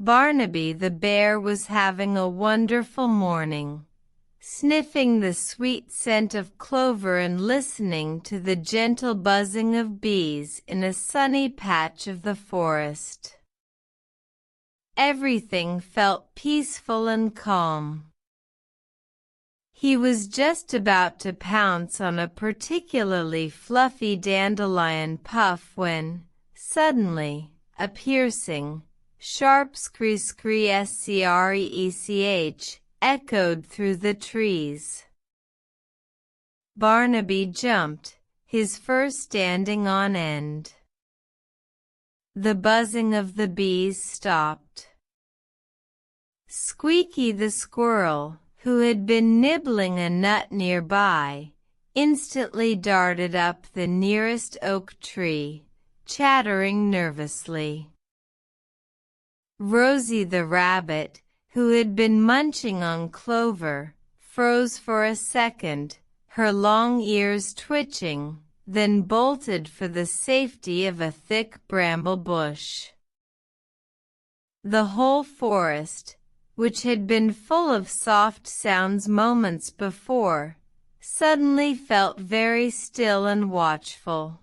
Barnaby the Bear was having a wonderful morning, sniffing the sweet scent of clover and listening to the gentle buzzing of bees in a sunny patch of the forest. Everything felt peaceful and calm. He was just about to pounce on a particularly fluffy dandelion puff when, suddenly, a piercing, sharp scree-scree-SCREECH echoed through the trees. Barnaby jumped, his fur standing on end. The buzzing of the bees stopped. Squeaky the Squirrel, who had been nibbling a nut nearby, instantly darted up the nearest oak tree, chattering nervously. Rosie the Rabbit, who had been munching on clover, froze for a second, her long ears twitching, then bolted for the safety of a thick bramble bush. The whole forest, which had been full of soft sounds moments before, suddenly felt very still and watchful.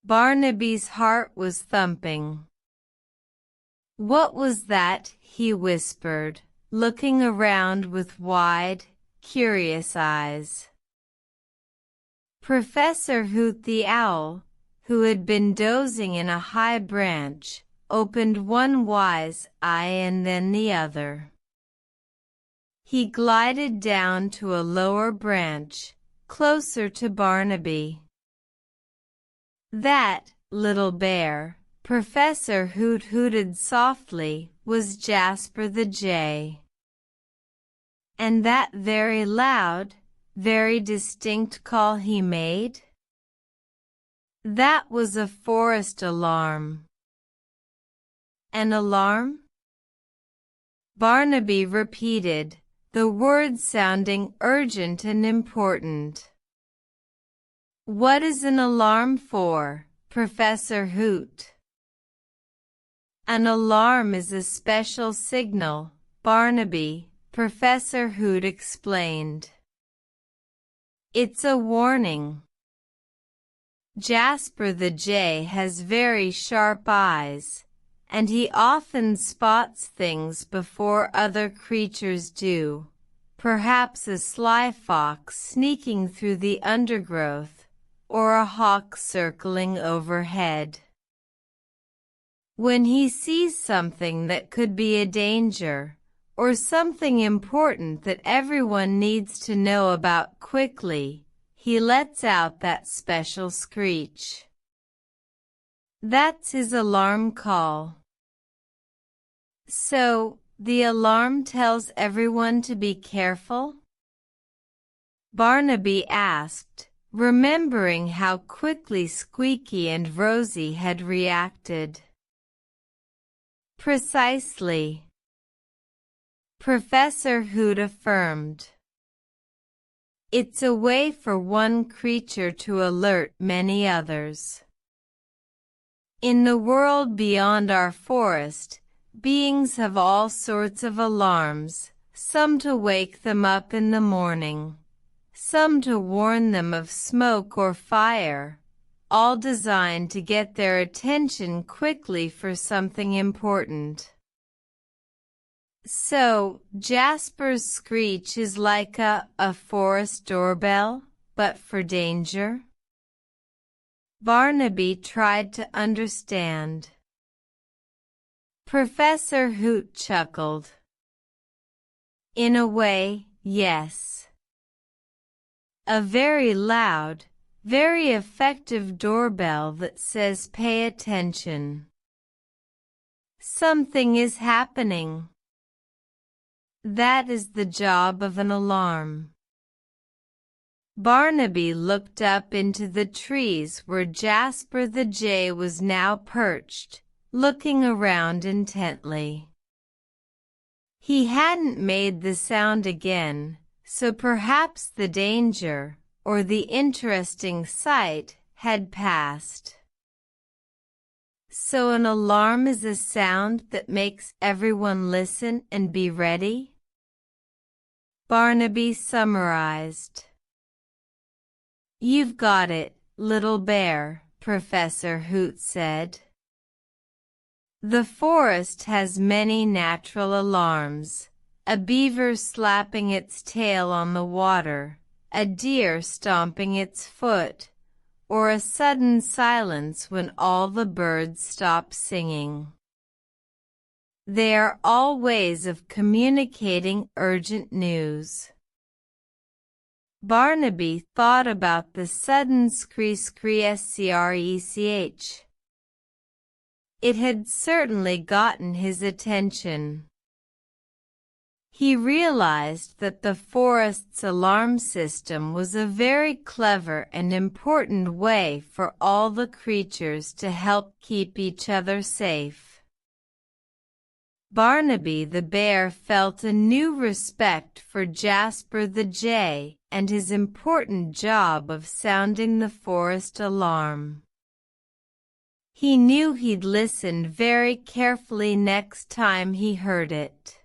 Barnaby's heart was thumping. "What was that?" he whispered, looking around with wide, curious eyes. Professor Hoot the Owl, who had been dozing in a high branch, opened one wise eye and then the other. He glided down to a lower branch, closer to Barnaby. "That, little bear," Professor Hoot hooted softly, "was Jasper the Jay. And that very loud, very distinct call he made? That was a forest alarm." "An alarm?" Barnaby repeated, the words sounding urgent and important. "What is an alarm for, Professor Hoot?" "An alarm is a special signal, Barnaby," Professor Hoot explained. "It's a warning. Jasper the Jay has very sharp eyes, and he often spots things before other creatures do, perhaps a sly fox sneaking through the undergrowth, or a hawk circling overhead. When he sees something that could be a danger, or something important that everyone needs to know about quickly, he lets out that special screech. That's his alarm call." "So, the alarm tells everyone to be careful?" Barnaby asked, remembering how quickly Squeaky and Rosie had reacted. "Precisely," Professor Hoot affirmed. "It's a way for one creature to alert many others. In the world beyond our forest, beings have all sorts of alarms, some to wake them up in the morning, some to warn them of smoke or fire, all designed to get their attention quickly for something important. So, Jasper's screech is like a forest doorbell, but for danger?" Barnaby tried to understand. Professor Hoot chuckled. "In a way, yes. A very loud, very effective doorbell that says pay attention. Something is happening. That is the job of an alarm." Barnaby looked up into the trees where Jasper the Jay was now perched, looking around intently. He hadn't made the sound again, so perhaps the danger, or the interesting sight, had passed. So an alarm is a sound that makes everyone listen and be ready? Barnaby summarized. You've got it, little bear, Professor Hoot said. The forest has many natural alarms. A beaver slapping its tail on the water, a deer stomping its foot, or a sudden silence when all the birds stop singing. They are all ways of communicating urgent news. Barnaby thought about the sudden scree-scree-SCREECH. It had certainly gotten his attention. He realized that the forest's alarm system was a very clever and important way for all the creatures to help keep each other safe. Barnaby the Bear felt a new respect for Jasper the Jay and his important job of sounding the forest alarm. He knew he'd listen very carefully next time he heard it.